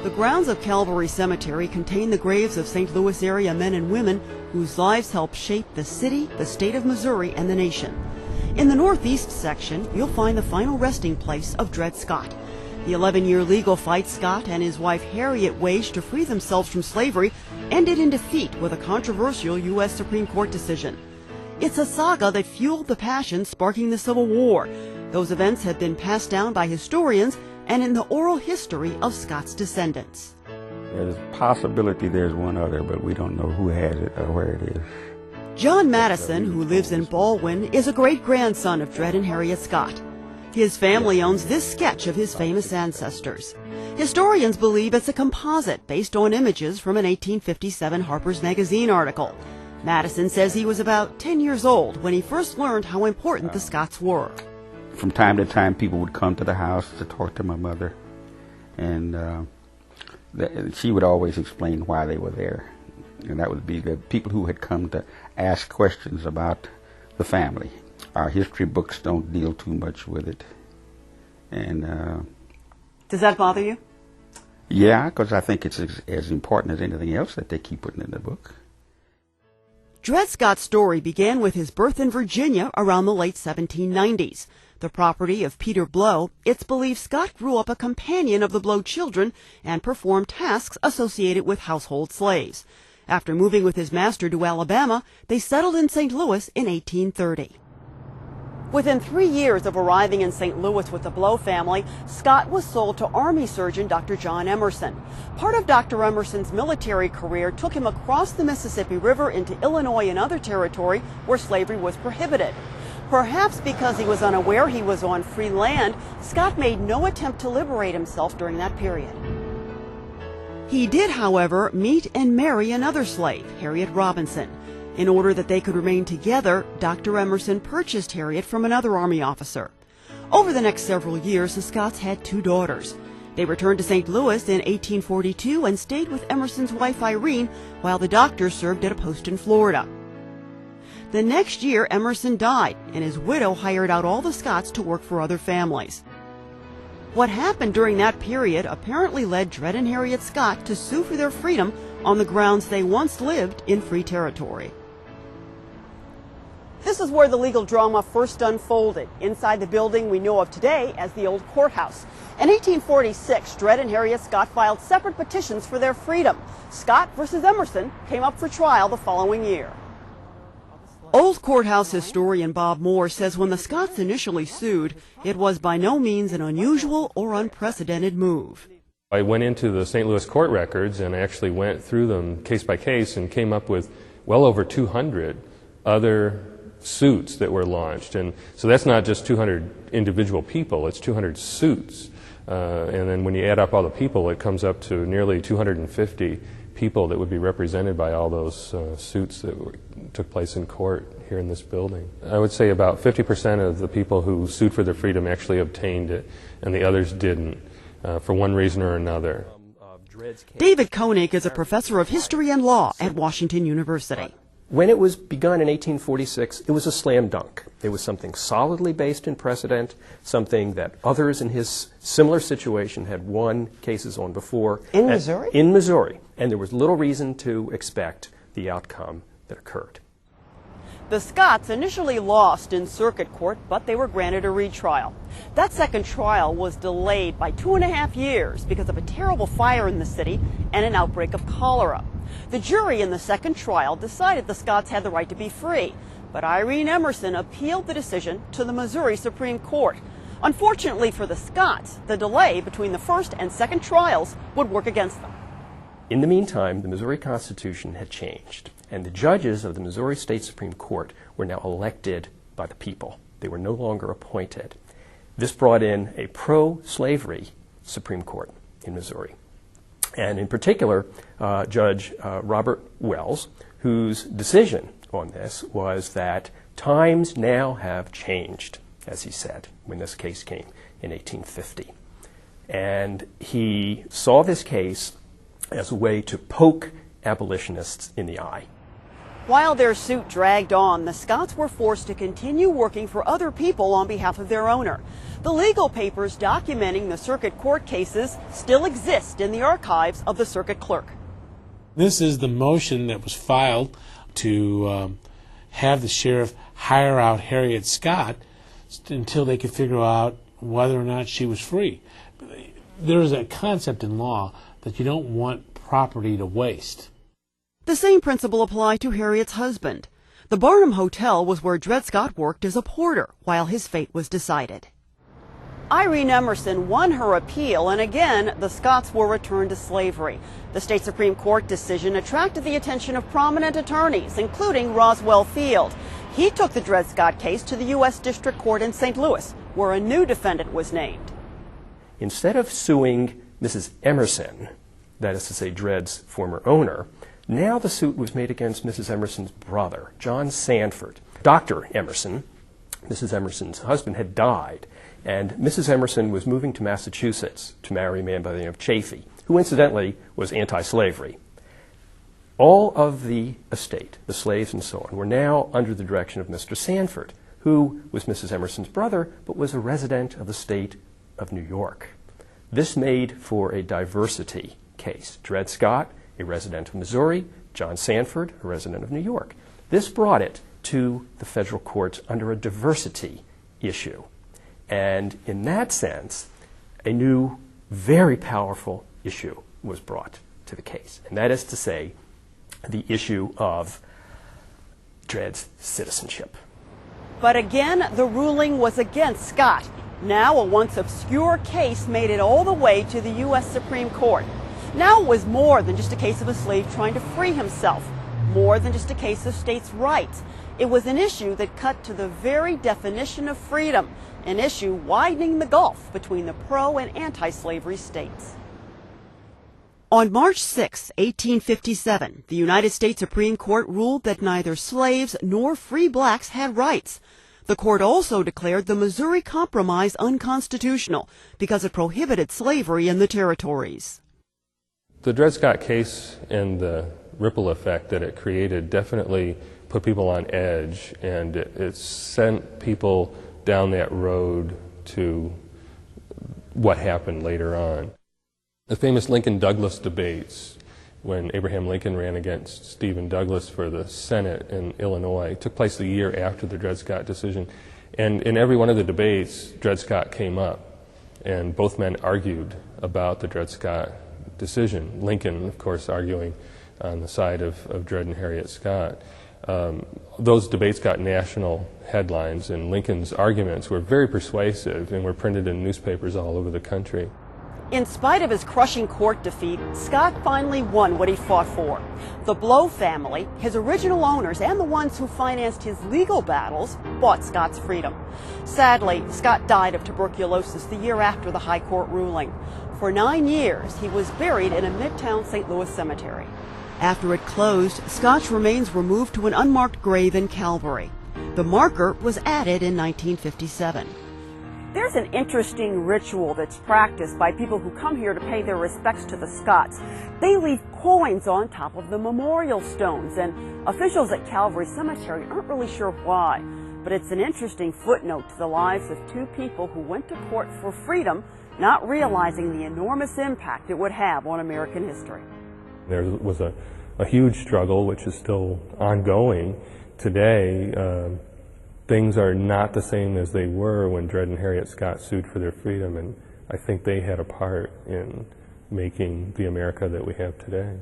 The grounds of Calvary Cemetery contain the graves of St. Louis area men and women whose lives helped shape the city, the state of Missouri, and the nation. In the northeast section, you'll find the final resting place of Dred Scott. The 11-year legal fight Scott and his wife Harriet waged to free themselves from slavery ended in defeat with a controversial U.S. Supreme Court decision. It's a saga that fueled the passion sparking the Civil War. Those events have been passed down by historians and in the oral history of Scott's descendants. There's a possibility there's one other, but we don't know who has it or where it is. John Madison, who lives in Baldwin, is a great-grandson of Dred and Harriet Scott. His family owns this sketch of his famous ancestors. Historians believe it's a composite based on images from an 1857 Harper's Magazine article. Madison says he was about 10 years old when he first learned how important the Scotts were. From time to time, people would come to the house to talk to my mother, and she would always explain why they were there. And that would be the people who had come to ask questions about the family. Our history books don't deal too much with it. And does that bother you? Yeah, because I think it's as important as anything else that they keep putting in the book. Dred Scott's story began with his birth in Virginia around the late 1790s. The property of Peter Blow, it's believed Scott grew up a companion of the Blow children and performed tasks associated with household slaves. After moving with his master to Alabama, they settled in St. Louis in 1830. Within 3 years of arriving in St. Louis with the Blow family, Scott was sold to Army surgeon Dr. John Emerson. Part of Dr. Emerson's military career took him across the Mississippi River into Illinois and other territory where slavery was prohibited. Perhaps because he was unaware he was on free land, Scott made no attempt to liberate himself during that period. He did, however, meet and marry another slave, Harriet Robinson. In order that they could remain together, Dr. Emerson purchased Harriet from another Army officer. Over the next several years, the Scotts had 2 daughters. They returned to St. Louis in 1842 and stayed with Emerson's wife Irene while the doctor served at a post in Florida. The next year, Emerson died, and his widow hired out all the Scotts to work for other families. What happened during that period apparently led Dred and Harriet Scott to sue for their freedom on the grounds they once lived in free territory. This is where the legal drama first unfolded, inside the building we know of today as the old courthouse. In 1846, Dred and Harriet Scott filed separate petitions for their freedom. Scott versus Emerson came up for trial the following year. Old courthouse historian Bob Moore says when the Scotts initially sued, it was by no means an unusual or unprecedented move. I went into the St. Louis court records and actually went through them case by case and came up with well over 200 other suits that were launched. And so that's not just 200 individual people, it's 200 suits. And then when you add up all the people, it comes up to nearly 250 people that would be represented by all those suits that took place in court here in this building. I would say about 50% of the people who sued for their freedom actually obtained it, and the others didn't, for one reason or another. David Koenig is a professor of history and law at Washington University. When it was begun in 1846, it was a slam dunk. It was something solidly based in precedent, something that others in his similar situation had won cases on before. In Missouri? In Missouri. And there was little reason to expect the outcome that occurred. The Scotts initially lost in circuit court, but they were granted a retrial. That second trial was delayed by 2.5 years because of a terrible fire in the city and an outbreak of cholera. The jury in the second trial decided the Scotts had the right to be free, but Irene Emerson appealed the decision to the Missouri Supreme Court. Unfortunately for the Scotts, the delay between the first and second trials would work against them. In the meantime, the Missouri Constitution had changed, and the judges of the Missouri State Supreme Court were now elected by the people. They were no longer appointed. This brought in a pro-slavery Supreme Court in Missouri. And in particular, Judge Robert Wells, whose decision on this was that times now have changed, as he said, when this case came in 1850. And he saw this case as a way to poke abolitionists in the eye. While their suit dragged on, the Scotts were forced to continue working for other people on behalf of their owner. The legal papers documenting the circuit court cases still exist in the archives of the circuit clerk. This is the motion that was filed to have the sheriff hire out Harriet Scott until they could figure out whether or not she was free. There is a concept in law that you don't want property to waste. The same principle applied to Harriet's husband. The Barnum Hotel was where Dred Scott worked as a porter while his fate was decided. Irene Emerson won her appeal, and again, the Scotts were returned to slavery. The state Supreme Court decision attracted the attention of prominent attorneys, including Roswell Field. He took the Dred Scott case to the U.S. District Court in St. Louis, where a new defendant was named. Instead of suing Mrs. Emerson, that is to say Dred's former owner, now the suit was made against Mrs. Emerson's brother, John Sanford. Dr. Emerson, Mrs. Emerson's husband, had died, and Mrs. Emerson was moving to Massachusetts to marry a man by the name of Chaffee, who incidentally was anti-slavery. All of the estate, the slaves and so on, were now under the direction of Mr. Sanford, who was Mrs. Emerson's brother, but was a resident of the state of New York. This made for a diversity case. Dred Scott, a resident of Missouri, John Sanford, a resident of New York. This brought it to the federal courts under a diversity issue. And in that sense, a new, very powerful issue was brought to the case. And that is to say, the issue of Dred's citizenship. But again, the ruling was against Scott. Now a once obscure case made it all the way to the U.S. Supreme Court. Now it was more than just a case of a slave trying to free himself, more than just a case of states' rights. It was an issue that cut to the very definition of freedom, an issue widening the gulf between the pro- and anti-slavery states. On March 6, 1857, the United States Supreme Court ruled that neither slaves nor free blacks had rights. The court also declared the Missouri Compromise unconstitutional because it prohibited slavery in the territories. The Dred Scott case and the ripple effect that it created definitely put people on edge, and it sent people down that road to what happened later on. The famous Lincoln-Douglas debates, when Abraham Lincoln ran against Stephen Douglas for the Senate in Illinois, took place the year after the Dred Scott decision. And in every one of the debates, Dred Scott came up, and both men argued about the Dred Scott decision. Lincoln, of course, arguing on the side of Dred and Harriet Scott. Those debates got national headlines, and Lincoln's arguments were very persuasive and were printed in newspapers all over the country. In spite of his crushing court defeat, Scott finally won what he fought for. The Blow family, his original owners, and the ones who financed his legal battles, bought Scott's freedom. Sadly, Scott died of tuberculosis the year after the high court ruling. For 9 years, he was buried in a Midtown St. Louis cemetery. After it closed, Scott's remains were moved to an unmarked grave in Calvary. The marker was added in 1957. There's an interesting ritual that's practiced by people who come here to pay their respects to the Scotts. They leave coins on top of the memorial stones, and officials at Calvary Cemetery aren't really sure why. But it's an interesting footnote to the lives of two people who went to court for freedom, not realizing the enormous impact it would have on American history. There was a huge struggle, which is still ongoing today. Things are not the same as they were when Dred and Harriet Scott sued for their freedom, and I think they had a part in making the America that we have today.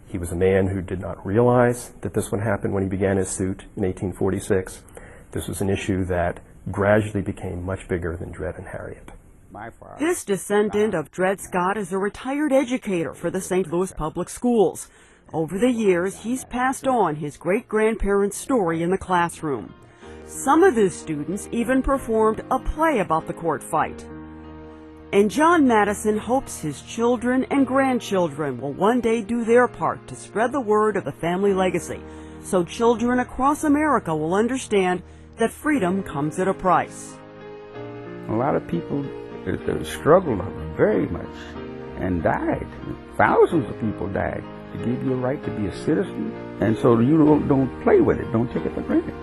He was a man who did not realize that this would happen when he began his suit in 1846. This was an issue that gradually became much bigger than Dred and Harriet. This descendant of Dred Scott is a retired educator for the St. Louis Public Schools. Over the years, he's passed on his great-grandparents' story in the classroom. Some of his students even performed a play about the court fight. And John Madison hopes his children and grandchildren will one day do their part to spread the word of the family legacy, so children across America will understand that freedom comes at a price. A lot of people struggled very much and died. Thousands of people died to give you a right to be a citizen, and so you don't play with it. Don't take it for granted.